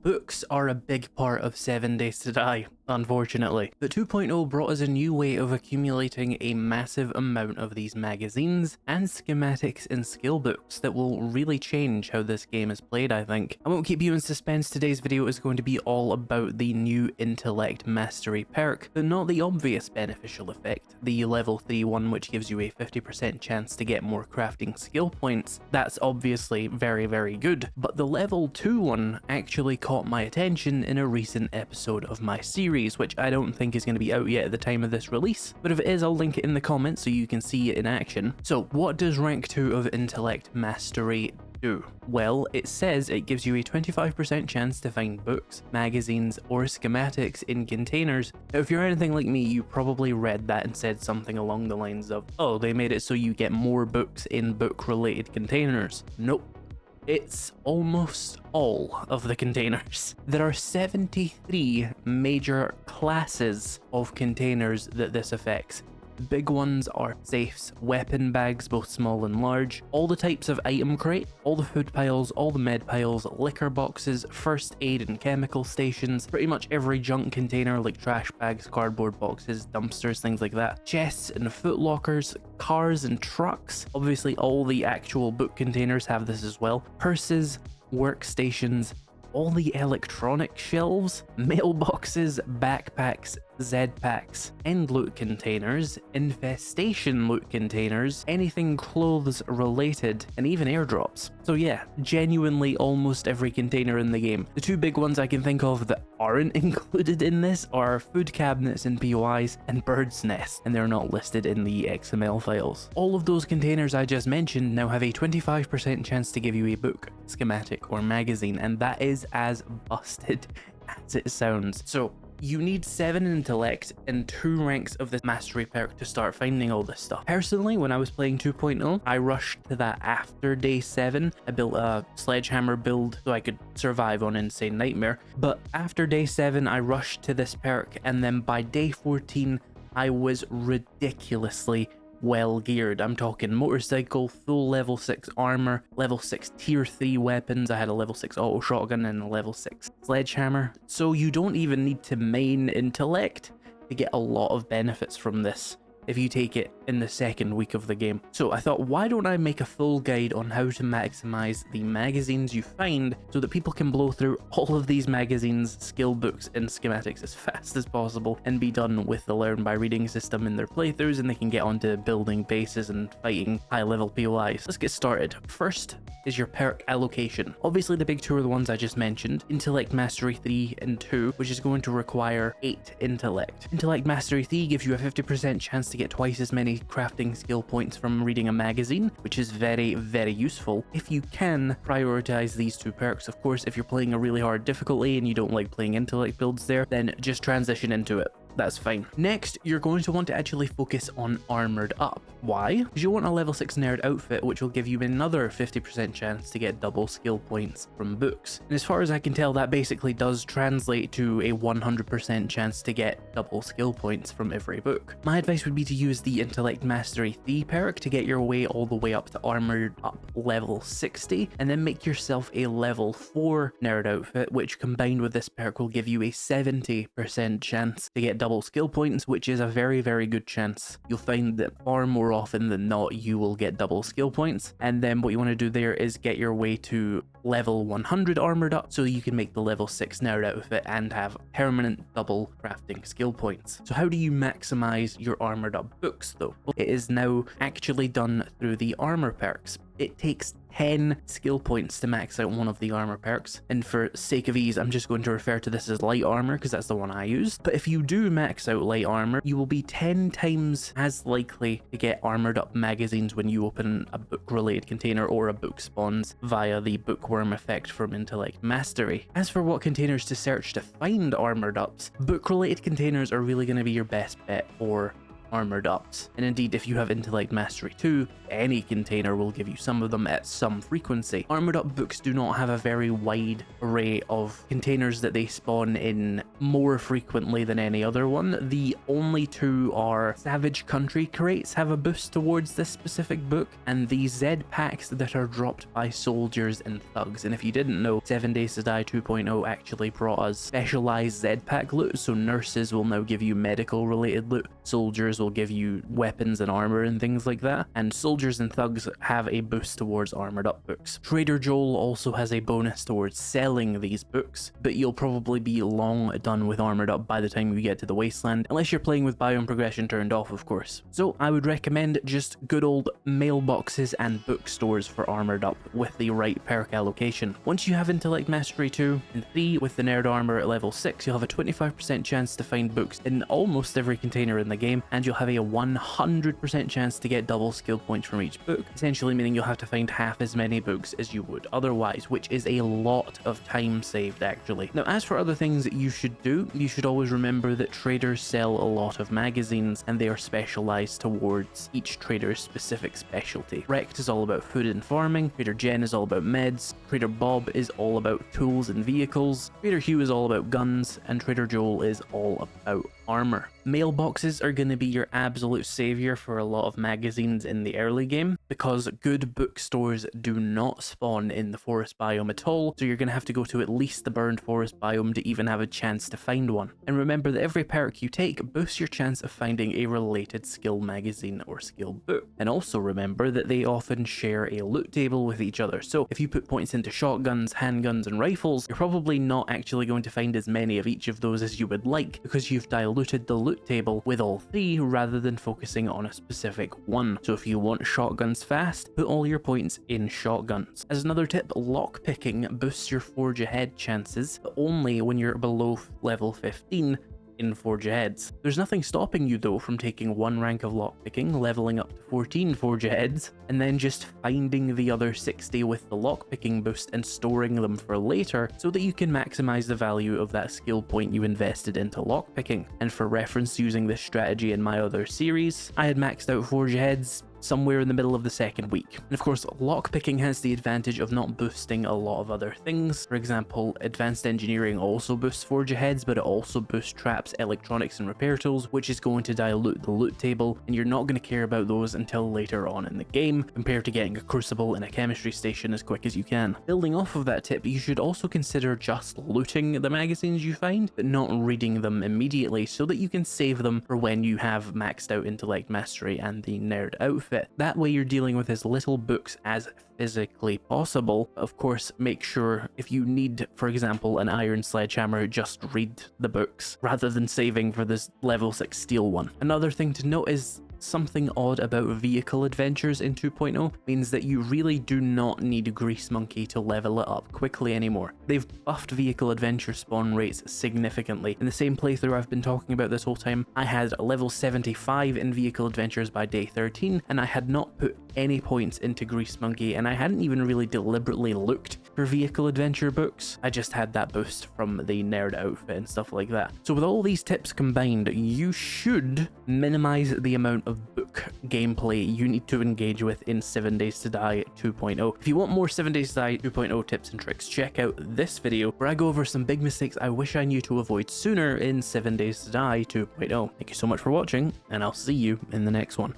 books are a big part of 7 Days to Die, unfortunately. But 2.0 brought us a new way of accumulating a massive amount of these magazines and schematics and skill books that will really change how this game is played, I think. I won't keep you in suspense. Today's video is going to be all about the new Intellect Mastery perk, but not the obvious beneficial effect, the level 3 one which gives you a 50% chance to get more crafting skill points. That's obviously very, very good, but the level 2 one actually caught my attention in a recent episode of my series, which I don't think is going to be out yet at the time of this release, but if it is, I'll link it in the comments so you can see it in action. So what does rank 2 of Intellect Mastery do? Well, it says it gives you a 25% chance to find books, magazines, or schematics in containers. Now, if you're anything like me, you probably read that and said something along the lines of, oh, they made it so you get more books in book-related containers. Nope. It's almost all of the containers. There are 73 major classes of containers that this affects. Big ones are safes, weapon bags, both small and large, all the types of item crate, all the food piles, all the med piles, liquor boxes, first aid and chemical stations, pretty much every junk container like trash bags, cardboard boxes, dumpsters, things like that, chests and foot lockers, cars and trucks. Obviously all the actual book containers have this as well. Purses, workstations, all the electronic shelves, mailboxes, backpacks, Z-packs, end loot containers, infestation loot containers, anything clothes related, and even airdrops. So yeah, genuinely almost every container in the game. The two big ones I can think of that aren't included in this are food cabinets and POIs and bird's nests, and they're not listed in the XML files. All of those containers I just mentioned now have a 25% chance to give you a book, schematic, or magazine, and that is as busted as it sounds. So you need 7 intellect and 2 ranks of the mastery perk to start finding all this stuff. Personally, when I was playing 2.0, I rushed to that after day 7. I built a sledgehammer build so I could survive on Insane Nightmare. But after day 7, I rushed to this perk, and then by day 14, I was ridiculously well geared. I'm talking motorcycle, full level 6 armor, level 6 tier 3 weapons. I had a level 6 auto shotgun and a level 6 sledgehammer. So you don't even need to main intellect to get a lot of benefits from this if you take it in the second week of the game. So I thought, why don't I make a full guide on how to maximize the magazines you find so that people can blow through all of these magazines, skill books, and schematics as fast as possible and be done with the learn by reading system in their playthroughs, and they can get onto building bases and fighting high level POIs. Let's get started. First is your perk allocation. Obviously the big two are the ones I just mentioned, Intellect Mastery 3 and 2, which is going to require 8 intellect. Intellect Mastery 3 gives you a 50% chance to get twice as many crafting skill points from reading a magazine, which is very, very useful if you can prioritize these two perks. Of course, if you're playing a really hard difficulty and you don't like playing intellect builds there, then just transition into it. That's fine. Next, you're going to want to actually focus on armored up. Why? Because you want a level 6 nerd outfit, which will give you another 50% chance to get double skill points from books. And as far as I can tell, that basically does translate to a 100% chance to get double skill points from every book. My advice would be to use the Intellect Mastery 3 perk to get your way all the way up to armored up level 60, and then make yourself a level 4 nerd outfit, which combined with this perk will give you a 70% chance to get double skill points, which is a very, very good chance. You'll find that far more often than not you will get double skill points, and then what you want to do there is get your way to level 100 armored up so you can make the level 6 nerd outfit and have permanent double crafting skill points. So how do you maximize your armored up books though? Well, it is now actually done through the armor perks. It takes 10 skill points to max out one of the armor perks, and for sake of ease I'm just going to refer to this as light armor because that's the one I use. But if you do max out light armor, you will be 10 times as likely to get armored up magazines when you open a book related container or a book spawns via the bookworm effect from Intellect Mastery. As for what containers to search to find armored ups, book related containers are really going to be your best bet for armored ups. And indeed, if you have Intellect Mastery 2, any container will give you some of them at some frequency. Armored up books do not have a very wide array of containers that they spawn in more frequently than any other one. The only two are Savage Country crates have a boost towards this specific book, and the Z packs that are dropped by soldiers and thugs. And if you didn't know, 7 Days to Die 2.0 actually brought us specialized Z pack loot, so nurses will now give you medical related loot, soldiers will give you weapons and armor and things like that, and soldiers and thugs have a boost towards armored up books. Trader Joel also has a bonus towards selling these books, but you'll probably be long done with armored up by the time you get to the wasteland, unless you're playing with biome progression turned off, of course. So I would recommend just good old mailboxes and bookstores for armored up with the right perk allocation. Once you have Intellect Mastery 2 and 3 with the Nerd Armor at level 6, you'll have a 25% chance to find books in almost every container in the game, and you'll have a 100% chance to get double skill points from each book, essentially meaning you'll have to find half as many books as you would otherwise, which is a lot of time saved actually. Now, as for other things that you should do, you should always remember that traders sell a lot of magazines, and they are specialized towards each trader's specific specialty. Rect is all about food and farming, Trader Jen is all about meds, Trader Bob is all about tools and vehicles, Trader Hugh is all about guns, and Trader Joel is all about armor. Mailboxes are going to be your absolute savior for a lot of magazines in the early game, because good bookstores do not spawn in the forest biome at all, so you're going to have to go to at least the burned forest biome to even have a chance to find one. And remember that every perk you take boosts your chance of finding a related skill magazine or skill book. And also remember that they often share a loot table with each other, so if you put points into shotguns, handguns and rifles, you're probably not actually going to find as many of each of those as you would like, because you've diluted the loot table with all three rather than focusing on a specific one. So if you want shotguns fast, put all your points in shotguns. As another tip, lockpicking boosts your Forge Ahead chances, but only when you're below level 15 in Forge Aheads. There's nothing stopping you though from taking one rank of lockpicking, leveling up to 14 Forge Aheads, and then just finding the other 60 with the lockpicking boost and storing them for later so that you can maximize the value of that skill point you invested into lockpicking. And for reference, using this strategy in my other series, I had maxed out Forge Aheads somewhere in the middle of the second week. And of course, lockpicking has the advantage of not boosting a lot of other things. For example, advanced engineering also boosts Forge Aheads, but it also boosts traps, electronics and repair tools, which is going to dilute the loot table, and you're not going to care about those until later on in the game, compared to getting a crucible and a chemistry station as quick as you can. Building off of that tip, you should also consider just looting the magazines you find, but not reading them immediately, so that you can save them for when you have maxed out Intellect Mastery and the Nerd outfit. That way you're dealing with as little books as physically possible. Of course, make sure if you need, for example, an iron sledgehammer, just read the books rather than saving for this level 6 steel one. Another thing to note is something odd about vehicle adventures in 2.0 means that you really do not need Grease Monkey to level it up quickly anymore. They've buffed vehicle adventure spawn rates significantly. In the same playthrough I've been talking about this whole time, I had level 75 in vehicle adventures by day 13, and I had not put any points into Grease Monkey, and I hadn't even really deliberately looked for vehicle adventure books. I just had that boost from the Nerd outfit and stuff like that. So with all these tips combined, you should minimize the amount of book gameplay you need to engage with in 7 Days to Die 2.0. If you want more 7 Days to Die 2.0 tips and tricks, check out this video where I go over some big mistakes I wish I knew to avoid sooner in 7 Days to Die 2.0. Thank you so much for watching, and I'll see you in the next one.